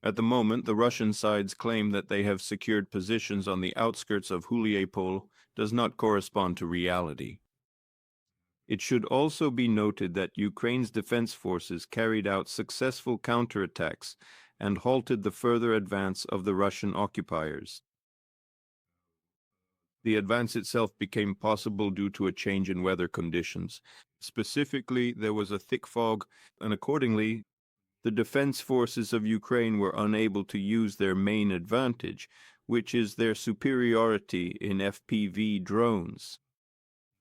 At the moment, the Russian sides claim that they have secured positions on the outskirts of Huliaipole does not correspond to reality. It should also be noted that Ukraine's defense forces carried out successful counterattacks and halted the further advance of the Russian occupiers. The advance itself became possible due to a change in weather conditions. Specifically, there was a thick fog, and accordingly, the defense forces of Ukraine were unable to use their main advantage, which is their superiority in FPV drones.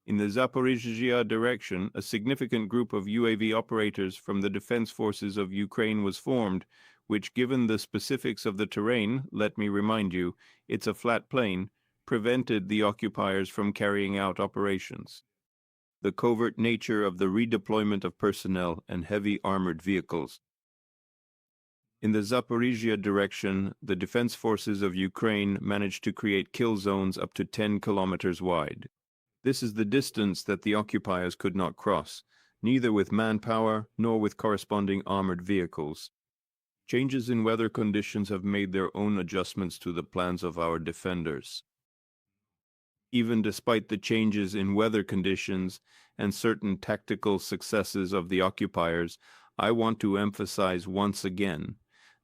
In the Zaporizhzhia direction, a significant group of UAV operators from the defense forces of Ukraine was formed, which, given the specifics of the terrain, let me remind you, it's a flat plain, prevented the occupiers from carrying out operations. The covert nature of the redeployment of personnel and heavy armored vehicles. In the Zaporizhzhia direction, the defense forces of Ukraine managed to create kill zones up to 10 kilometers wide. This is the distance that the occupiers could not cross, neither with manpower nor with corresponding armored vehicles. Changes in weather conditions have made their own adjustments to the plans of our defenders. Even despite the changes in weather conditions and certain tactical successes of the occupiers, I want to emphasize once again,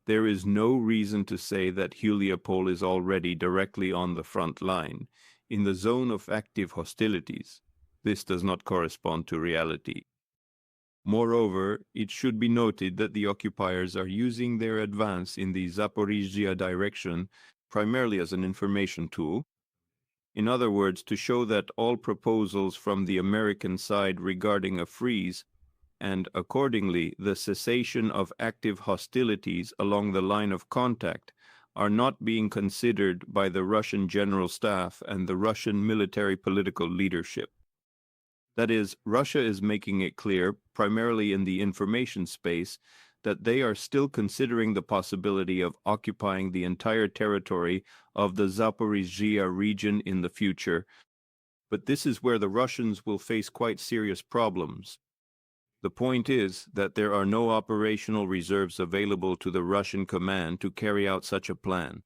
there is no reason to say that Huliaipole is already directly on the front line, in the zone of active hostilities. This does not correspond to reality. Moreover, it should be noted that the occupiers are using their advance in the Zaporizhzhia direction primarily as an information tool. In other words, to show that all proposals from the American side regarding a freeze and, accordingly, the cessation of active hostilities along the line of contact are not being considered by the Russian General Staff and the Russian military political leadership. That is, Russia is making it clear, primarily in the information space, that they are still considering the possibility of occupying the entire territory of the Zaporizhzhia region in the future, but this is where the Russians will face quite serious problems. The point is that there are no operational reserves available to the Russian command to carry out such a plan.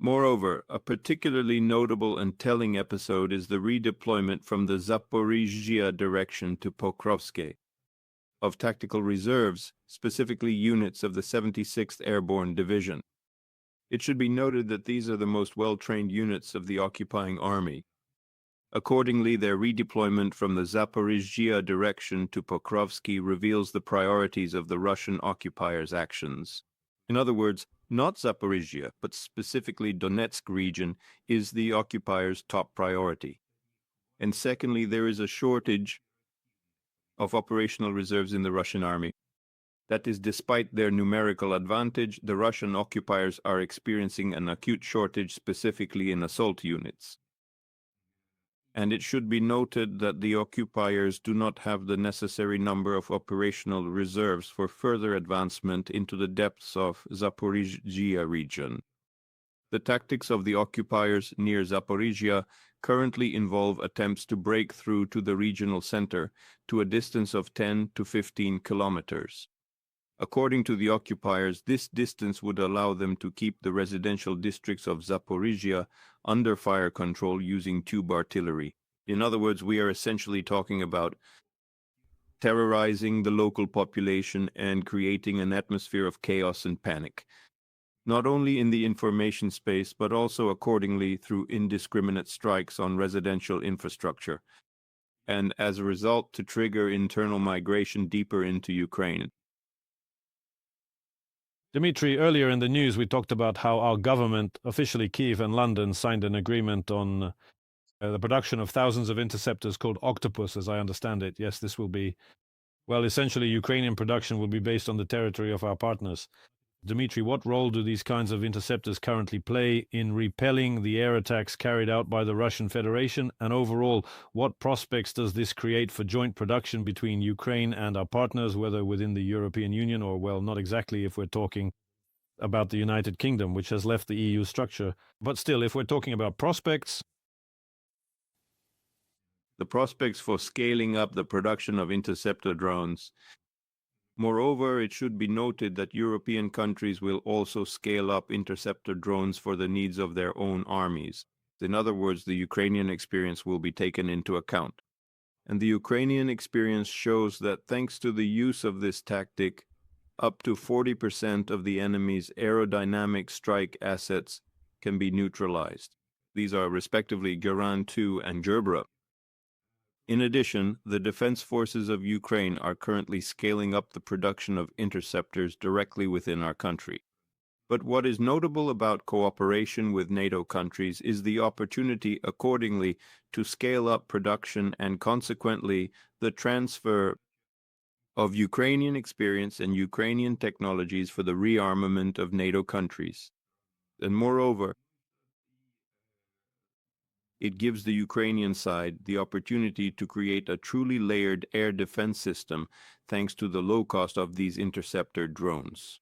Moreover, a particularly notable and telling episode is the redeployment from the Zaporizhzhia direction to Pokrovsk of tactical reserves, specifically units of the 76th Airborne Division. It should be noted that these are the most well-trained units of the occupying army. Accordingly, their redeployment from the Zaporizhzhia direction to Pokrovsk reveals the priorities of the Russian occupiers' actions. In other words, not Zaporizhzhia, but specifically Donetsk region is the occupiers' top priority. And secondly, there is a shortage of operational reserves in the Russian army. That is, despite their numerical advantage, the Russian occupiers are experiencing an acute shortage specifically in assault units. And it should be noted that the occupiers do not have the necessary number of operational reserves for further advancement into the depths of Zaporizhzhia region. The tactics of the occupiers near Zaporizhzhia currently involve attempts to break through to the regional center to a distance of 10 to 15 kilometers. According to the occupiers, this distance would allow them to keep the residential districts of Zaporizhzhia under fire control using tube artillery. In other words, we are essentially talking about terrorizing the local population and creating an atmosphere of chaos and panic, not only in the information space, but also accordingly through indiscriminate strikes on residential infrastructure, and as a result to trigger internal migration deeper into Ukraine. Dmitry, earlier in the news, we talked about how our government, officially Kiev and London, signed an agreement on the production of thousands of interceptors called Octopus, as I understand it. Yes, this will be, well, essentially Ukrainian production will be based on the territory of our partners. Dmitry, what role do these kinds of interceptors currently play in repelling the air attacks carried out by the Russian Federation? And overall, what prospects does this create for joint production between Ukraine and our partners, whether within the European Union or, well, not exactly if we're talking about the United Kingdom, which has left the EU structure. But still, if we're talking about prospects, the prospects for scaling up the production of interceptor drones Moreover, it should be noted that European countries will also scale up interceptor drones for the needs of their own armies. In other words, the Ukrainian experience will be taken into account. And the Ukrainian experience shows that thanks to the use of this tactic, up to 40% of the enemy's aerodynamic strike assets can be neutralized. These are respectively Geran 2 and Gerbera. In addition, the defense forces of Ukraine are currently scaling up the production of interceptors directly within our country. But what is notable about cooperation with NATO countries is the opportunity accordingly to scale up production and consequently the transfer of Ukrainian experience and Ukrainian technologies for the rearmament of NATO countries. And moreover, it gives the Ukrainian side the opportunity to create a truly layered air defense system thanks to the low cost of these interceptor drones.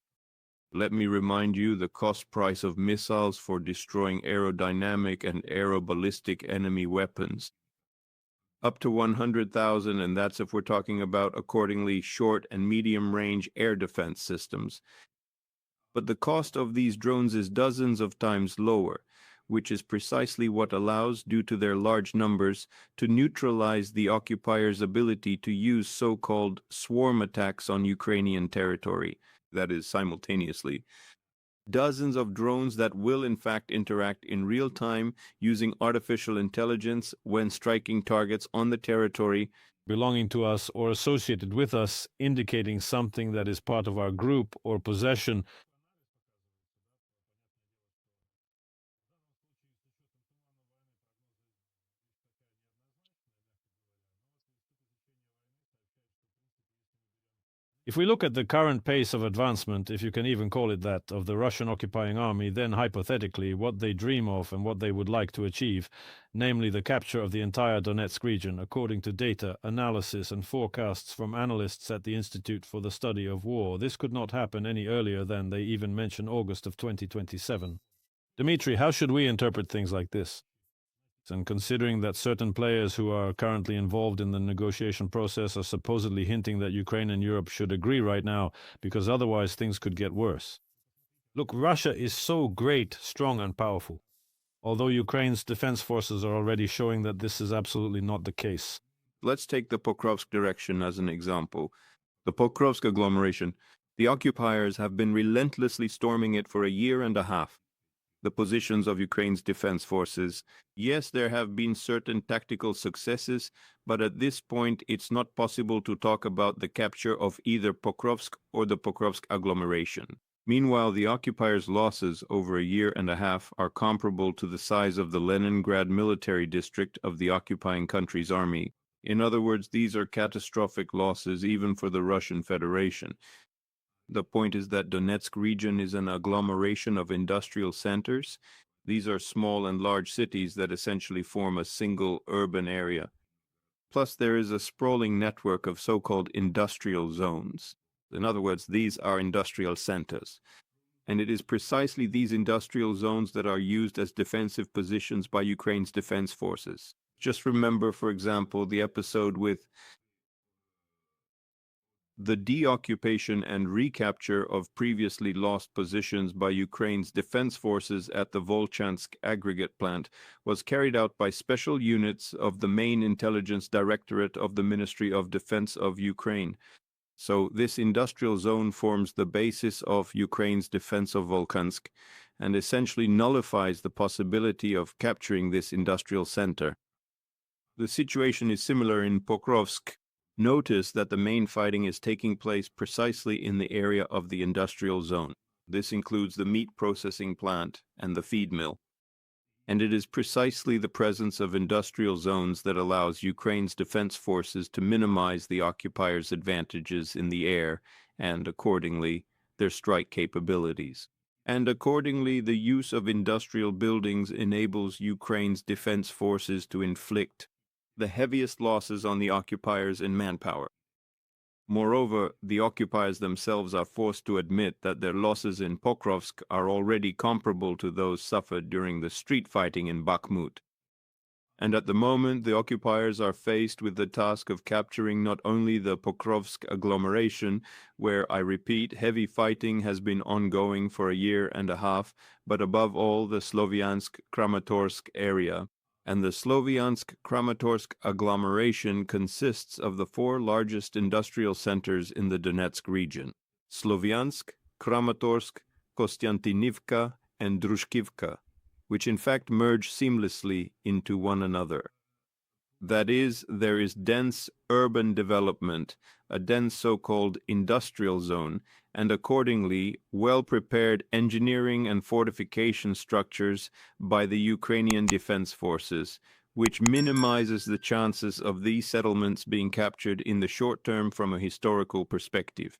Let me remind you the cost price of missiles for destroying aerodynamic and aeroballistic enemy weapons. Up to 100,000, and that's if we're talking about accordingly short and medium range air defense systems. But the cost of these drones is dozens of times lower, which is precisely what allows, due to their large numbers, to neutralize the occupiers' ability to use so-called swarm attacks on Ukrainian territory, that is, simultaneously. Dozens of drones that will in fact interact in real time using artificial intelligence when striking targets on the territory belonging to us or associated with us, indicating something that is part of our group or possession. If we look at the current pace of advancement, if you can even call it that, of the Russian occupying army, then hypothetically what they dream of and what they would like to achieve, namely the capture of the entire Donetsk region, according to data, analysis and forecasts from analysts at the Institute for the Study of War, this could not happen any earlier than they even mention August of 2027. Dmitry, how should we interpret things like this? And considering that certain players who are currently involved in the negotiation process are supposedly hinting that Ukraine and Europe should agree right now, because otherwise things could get worse. Look, Russia is so great, strong and powerful, although Ukraine's defense forces are already showing that this is absolutely not the case. Let's take the Pokrovsk direction as an example. The Pokrovsk agglomeration, the occupiers have been relentlessly storming it for a year and a half. The positions of Ukraine's defense forces. Yes, there have been certain tactical successes, but at this point it's not possible to talk about the capture of either Pokrovsk or the Pokrovsk agglomeration. Meanwhile, the occupiers' losses over a year and a half are comparable to the size of the Leningrad military district of the occupying country's army. In other words, these are catastrophic losses even for the Russian Federation. The point is that Donetsk region is an agglomeration of industrial centers. These are small and large cities that essentially form a single urban area. Plus, there is a sprawling network of so-called industrial zones. In other words, these are industrial centers. And it is precisely these industrial zones that are used as defensive positions by Ukraine's defense forces. Just remember, for example, the episode with the deoccupation and recapture of previously lost positions by Ukraine's defense forces at the Volchansk aggregate plant was carried out by special units of the main intelligence directorate of the Ministry of Defense of Ukraine. So this industrial zone forms the basis of Ukraine's defense of Volchansk and essentially nullifies the possibility of capturing this industrial center. The situation is similar in Pokrovsk. Notice that the main fighting is taking place precisely in the area of the industrial zone. This includes the meat processing plant and the feed mill. And it is precisely the presence of industrial zones that allows Ukraine's defense forces to minimize the occupiers' advantages in the air and, accordingly, their strike capabilities. And accordingly, the use of industrial buildings enables Ukraine's defense forces to inflict the heaviest losses on the occupiers in manpower. Moreover, the occupiers themselves are forced to admit that their losses in Pokrovsk are already comparable to those suffered during the street fighting in Bakhmut. and at the moment the occupiers are faced with the task of capturing not only the Pokrovsk agglomeration, where, I repeat, heavy fighting has been ongoing for a year and a half, but above all the Sloviansk-Kramatorsk area. And the Sloviansk-Kramatorsk agglomeration consists of the four largest industrial centers in the Donetsk region: Sloviansk, Kramatorsk, Kostiantynivka, and Drushkivka, which in fact merge seamlessly into one another. That is, there is dense urban development, a dense so-called industrial zone, and accordingly well-prepared engineering and fortification structures by the Ukrainian Defense Forces, which minimizes the chances of these settlements being captured in the short term from a historical perspective.